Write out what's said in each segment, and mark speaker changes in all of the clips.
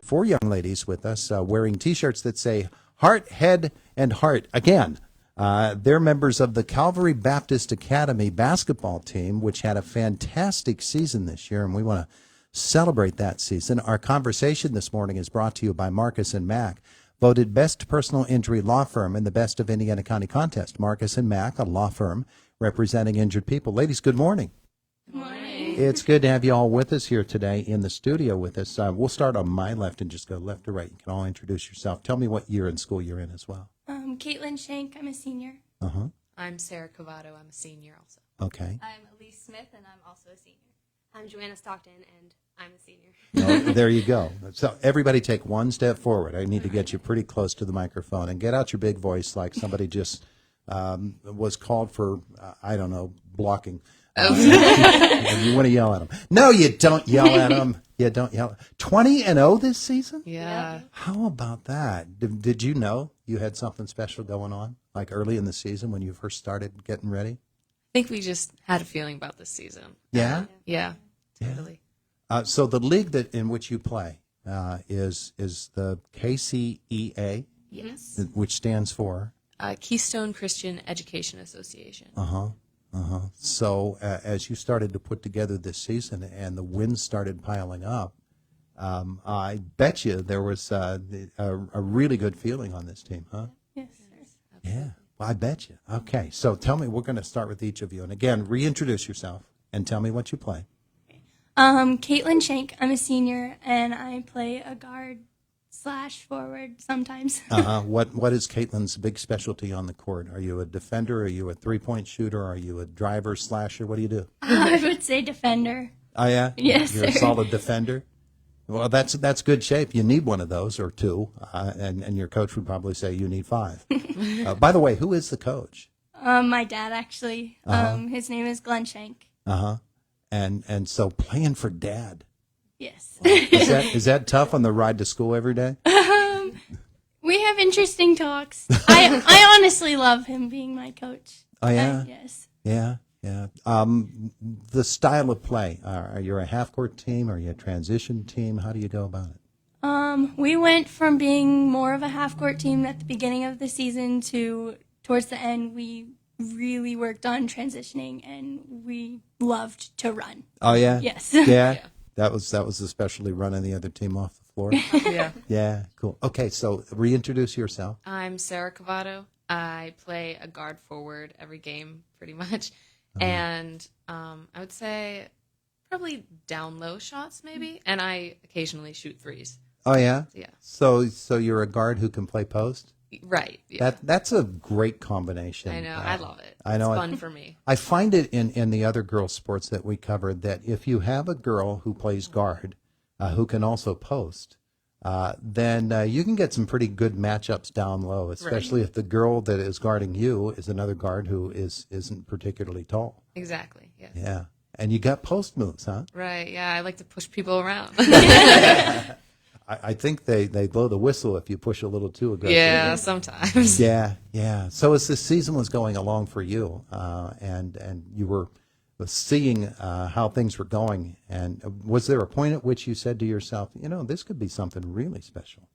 Speaker 1: Four young ladies with us wearing T-shirts that say Heart, Head, and Heart. Again, they're members of the Calvary Baptist Academy basketball team, which had a fantastic season this year, and we want to celebrate that season. Our conversation this morning is brought to you by Marcus & Mack, voted best personal injury law firm in the Best of Indiana County contest. Marcus & Mack, a law firm representing injured people. Ladies, good morning.
Speaker 2: Good morning.
Speaker 1: It's good to have you all with us here today in the studio with us. We'll start on my left and just go left to right. You can all introduce yourself. Tell me what year in school you're in as well.
Speaker 2: Caitlin Shank, I'm a senior.
Speaker 1: Uh-huh.
Speaker 3: I'm Sarah Cavato, I'm a senior also.
Speaker 1: Okay.
Speaker 4: I'm Elise Smith, and I'm also a senior. I'm Joanna Stockton, and I'm a senior.
Speaker 1: Oh, there you go. So everybody take one step forward. I need to get you pretty close to the microphone and get out your big voice like somebody just was called for, I don't know, blocking. And you want to yell at them. No, you don't yell at them. You don't yell. 20-0 this season?
Speaker 3: Yeah.
Speaker 1: How about that? Did you know you had something special going on, like early in the season when you first started getting ready?
Speaker 3: I think we just had a feeling about this season.
Speaker 1: Yeah?
Speaker 3: Yeah, totally.
Speaker 1: So the league that in which you play is the KCEA,
Speaker 3: Yes.
Speaker 1: which stands for?
Speaker 3: Keystone Christian Education Association.
Speaker 1: Uh-huh. Uh-huh. So as you started to put together this season and the wins started piling up, I bet you there was a really good feeling on this team, huh?
Speaker 2: Yes, sir.
Speaker 1: Yeah, well, I bet you. Okay, so tell me, we're going to start with each of you. And again, reintroduce yourself and tell me what you play.
Speaker 2: Caitlin Shank, I'm a senior, and I play a guard / forward sometimes.
Speaker 1: What is Caitlin's big specialty on the court? Are you a defender? Are you a three-point shooter? Are you a driver, slasher? What do you do?
Speaker 2: I would say defender.
Speaker 1: Oh, yeah?
Speaker 2: Yes,
Speaker 1: You're a
Speaker 2: sir.
Speaker 1: solid defender? Well, that's good shape. You need one of those or two, and your coach would probably say you need 5. By the way, who is the coach?
Speaker 2: My dad, actually. His name is Glenn Shank.
Speaker 1: Uh-huh. And so playing for Dad.
Speaker 2: Yes.
Speaker 1: Is that tough on the ride to school every day?
Speaker 2: We have interesting talks. I honestly love him being my coach.
Speaker 1: Oh, yeah?
Speaker 2: Yes.
Speaker 1: Yeah, yeah. The style of play, are you a half-court team? Are you a transition team? How do you go about it?
Speaker 2: We went from being more of a half-court team at the beginning of the season to towards the end, we really worked on transitioning, and we loved to run.
Speaker 1: Oh, yeah?
Speaker 2: Yes.
Speaker 1: Yeah? That was especially running the other team off the floor?
Speaker 3: Yeah.
Speaker 1: Yeah, cool. Okay, so reintroduce yourself.
Speaker 3: I'm Sarah Cavato. I play a guard forward every game, pretty much. And I would say probably down low shots, maybe. And I occasionally shoot threes.
Speaker 1: Oh, yeah?
Speaker 3: Yeah.
Speaker 1: So you're a guard who can play post?
Speaker 3: Right. Yeah.
Speaker 1: That's a great combination.
Speaker 3: I know. I love it.
Speaker 1: I know.
Speaker 3: It's fun for me.
Speaker 1: I find it in the other girls' sports that we covered that if you have a girl who plays guard, who can also post, then you can get some pretty good matchups down low, especially if the girl that is guarding you is another guard who isn't particularly tall.
Speaker 3: Exactly. Yes.
Speaker 1: Yeah. And you got post moves, huh?
Speaker 3: Right. Yeah. I like to push people around.
Speaker 1: I think they blow the whistle if you push a little too aggressively.
Speaker 3: Yeah. Sometimes.
Speaker 1: Yeah, yeah. So as the season was going along for you, and you were seeing how things were going, and was there a point at which you said to yourself, this could be something really special?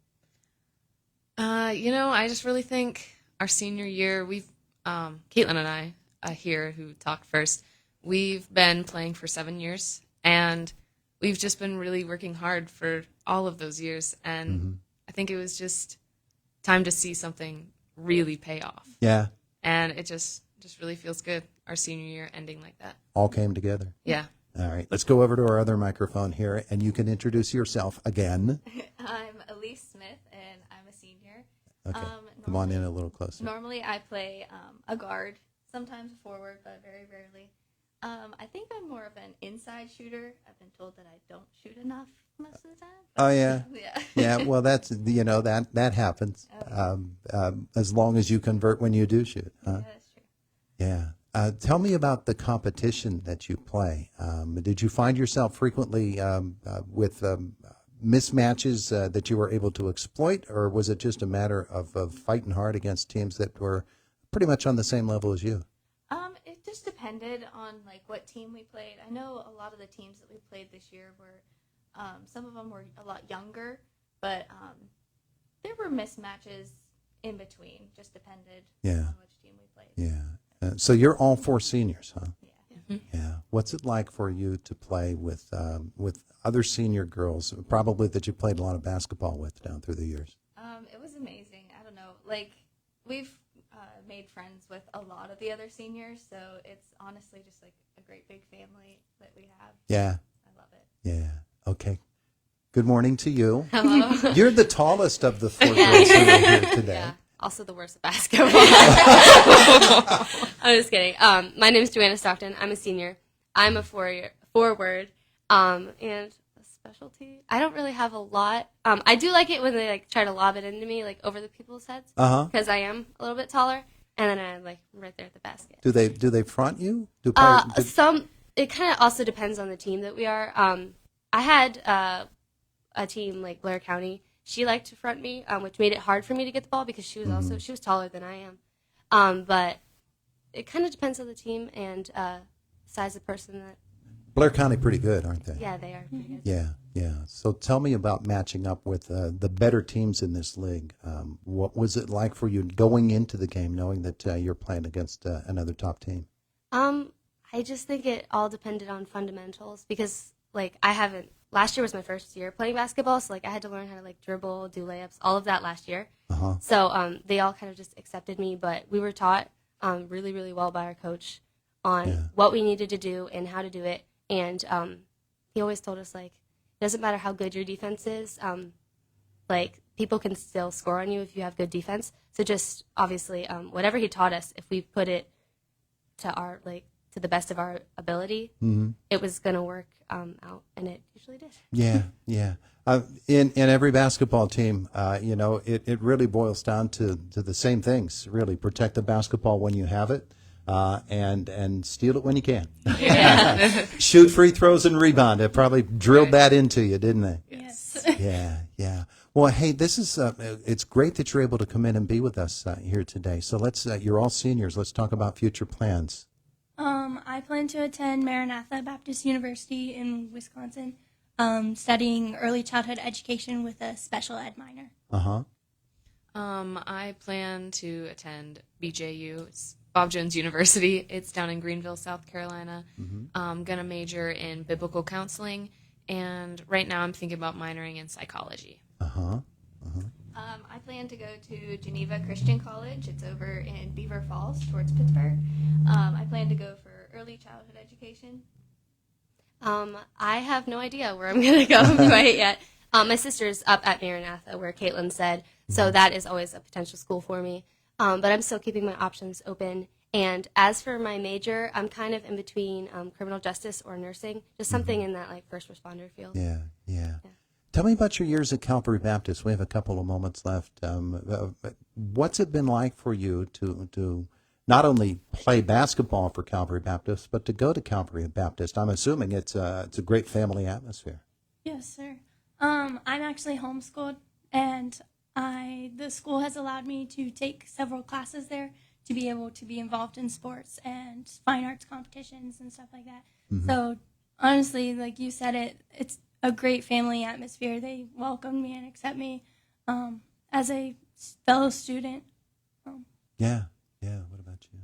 Speaker 3: I just really think our senior year, we've, Caitlin and I here who talked first, we've been playing for 7 years, and we've just been really working hard for all of those years, and I think it was just time to see something really pay off.
Speaker 1: Yeah.
Speaker 3: And it just really feels good, our senior year ending like that.
Speaker 1: All came together.
Speaker 3: Yeah.
Speaker 1: All right. Let's go over to our other microphone here, and you can introduce yourself again.
Speaker 4: I'm Elise Smith, and I'm a senior.
Speaker 1: Okay. Come on in a little closer.
Speaker 4: Normally, I play a guard, sometimes a forward, but very rarely. I think I'm more of an inside shooter. I've been told that I don't shoot enough most of the time.
Speaker 1: Oh, yeah.
Speaker 4: Yeah.
Speaker 1: Yeah, well, that's, that happens, as long as you convert when you do shoot. Huh?
Speaker 4: Yeah, that's true.
Speaker 1: Yeah. Tell me about the competition that you play. Did you find yourself frequently with mismatches that you were able to exploit, or was it just a matter of fighting hard against teams that were pretty much on the same level as you?
Speaker 4: It just depended on what team we played. I know a lot of the teams that we played this year were, some of them were a lot younger, but there were mismatches in between. Just depended
Speaker 1: Yeah.
Speaker 4: on which team we played.
Speaker 1: Yeah. So you're all four seniors, huh?
Speaker 4: Yeah.
Speaker 1: Yeah. What's it like for you to play with other senior girls, probably that you played a lot of basketball with down through the years?
Speaker 4: It was amazing. I don't know. Like, we've made friends with a lot of the other seniors, so it's honestly just like a great big family that we have.
Speaker 1: Yeah.
Speaker 4: I love it.
Speaker 1: Yeah. Okay. Good morning to you.
Speaker 3: Hello.
Speaker 1: You're the tallest of the four girls who are here today.
Speaker 5: Yeah. Also the worst at basketball. I'm just kidding. My name is Joanna Stockton. I'm a senior. I'm a forward. And a specialty. I don't really have a lot. I do like it when they like try to lob it into me, like over the people's heads, because I am a little bit taller, and then I'm like right there at the basket.
Speaker 1: Do they front you?
Speaker 5: Some. It kind of also depends on the team that we are. I had a team like Blair County. She liked to front me, which made it hard for me to get the ball because she was taller than I am. But it kind of depends on the team and size of person that.
Speaker 1: Blair County pretty good, aren't they?
Speaker 5: Yeah, they are pretty good.
Speaker 1: Yeah, yeah. So tell me about matching up with the better teams in this league. What was it like for you going into the game, knowing that you're playing against another top team?
Speaker 5: I just think it all depended on fundamentals because, like, last year was my first year playing basketball, so, like, I had to learn how to, like, dribble, do layups, all of that last year.
Speaker 1: Uh-huh.
Speaker 5: So they all kind of just accepted me, but we were taught really, really well by our coach on what we needed to do and how to do it. And he always told us, like, it doesn't matter how good your defense is. Like, people can still score on you if you have good defense. So just, obviously, whatever he taught us, if we put it to the best of our ability, it was going to work out, and it usually did.
Speaker 1: Yeah, yeah. In every basketball team, it really boils down to the same things, really. Protect the basketball when you have it. And steal it when you can. Shoot free throws and rebound. They probably drilled that into you, didn't they?
Speaker 2: Yes.
Speaker 1: Yeah, yeah. Well, hey, this is it's great that you're able to come in and be with us here today. So you're all seniors. Let's talk about future plans.
Speaker 2: I plan to attend Maranatha Baptist University in Wisconsin, studying early childhood education with a special ed minor.
Speaker 1: Uh-huh.
Speaker 3: I plan to attend BJU. It's Bob Jones University. It's down in Greenville, South Carolina. I'm going to major in biblical counseling, and right now I'm thinking about minoring in psychology.
Speaker 1: Uh-huh.
Speaker 4: I plan to go to Geneva Christian College. It's over in Beaver Falls towards Pittsburgh. I plan to go for early childhood education.
Speaker 5: I have no idea where I'm going to go quite yet. My sister's up at Maranatha, where Caitlin said, so that is always a potential school for me. But I'm still keeping my options open. And as for my major, I'm kind of in between criminal justice or nursing, just something in that like first responder field.
Speaker 1: Yeah. Tell me about your years at Calvary Baptist. We have a couple of moments left. What's it been like for you to not only play basketball for Calvary Baptist, but to go to Calvary Baptist? I'm assuming it's a great family atmosphere.
Speaker 2: Yes, sir. I'm actually homeschooled, and the school has allowed me to take several classes there to be able to be involved in sports and fine arts competitions and stuff like that. So honestly, like you said, it's a great family atmosphere. They welcome me and accept me as a fellow student.
Speaker 1: Yeah. What about you?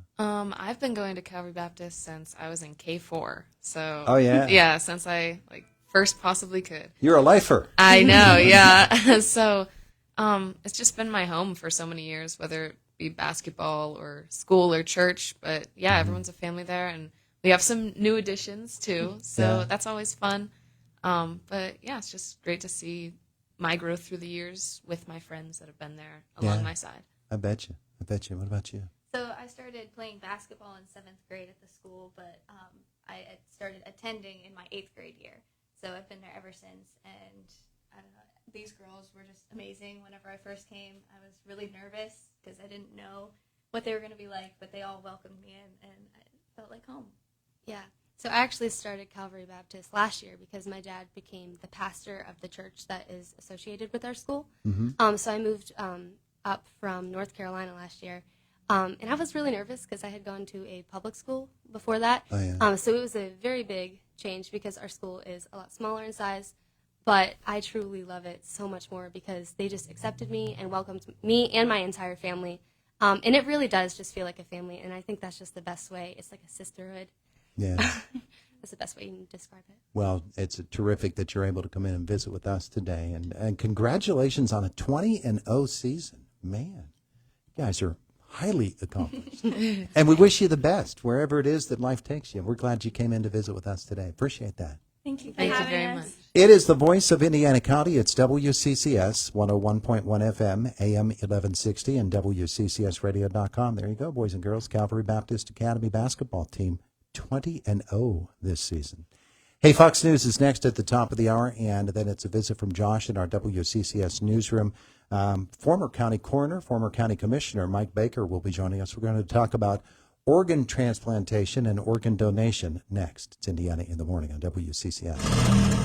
Speaker 3: I've been going to Calvary Baptist since I was in K4. So
Speaker 1: Oh, yeah?
Speaker 3: Yeah, since I first possibly could.
Speaker 1: You're a lifer.
Speaker 3: I know, yeah. So it's just been my home for so many years, whether it be basketball or school or church. But yeah, everyone's a family there, and we have some new additions too. So that's always fun. But yeah, it's just great to see my growth through the years with my friends that have been there along my side.
Speaker 1: I bet you. What about you?
Speaker 4: So I started playing basketball in 7th grade at the school, but I had started attending in my 8th grade year. So I've been there ever since, and I don't know, these girls were just amazing. Whenever I first came, I was really nervous because I didn't know what they were going to be like, but they all welcomed me in, and I felt like home.
Speaker 5: Yeah. So I actually started Calvary Baptist last year because my dad became the pastor of the church that is associated with our school. So I moved up from North Carolina last year. And I was really nervous because I had gone to a public school before that.
Speaker 1: Oh, yeah.
Speaker 5: So it was a very big change because our school is a lot smaller in size, but I truly love it so much more because they just accepted me and welcomed me and my entire family. And it really does just feel like a family, and I think that's just the best way. It's like a sisterhood.
Speaker 1: Yeah.
Speaker 5: That's the best way you can describe it.
Speaker 1: Well, it's terrific that you're able to come in and visit with us today. And congratulations on a 20-0 season. Man, you guys are highly accomplished. And we wish you the best wherever it is that life takes you. We're glad you came in to visit with us today. Appreciate that.
Speaker 2: Thank you for
Speaker 3: Thank you
Speaker 2: having
Speaker 3: very
Speaker 2: us.
Speaker 3: much.
Speaker 1: It is the voice of Indiana County. It's WCCS 101.1 FM, AM 1160, and WCCSradio.com. There you go, boys and girls. Calvary Baptist Academy basketball team 20-0 this season. Hey, Fox News is next at the top of the hour, and then it's a visit from Josh in our WCCS newsroom. Former county coroner, former county commissioner Mike Baker will be joining us. We're going to talk about organ transplantation and organ donation next. It's Indiana in the Morning on WCCS.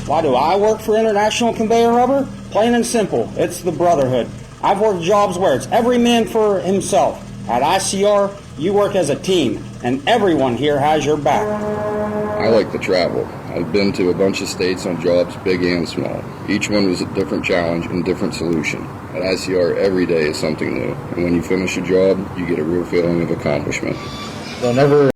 Speaker 6: Why do I work for International Conveyor Rubber? Plain and simple, it's the brotherhood. I've worked jobs where it's every man for himself. At ICR, you work as a team, and everyone here has your back.
Speaker 7: I like to travel. I've been to a bunch of states on jobs, big and small. Each one was a different challenge and different solution. At ICR, every day is something new. And when you finish a job, you get a real feeling of accomplishment.
Speaker 6: They'll never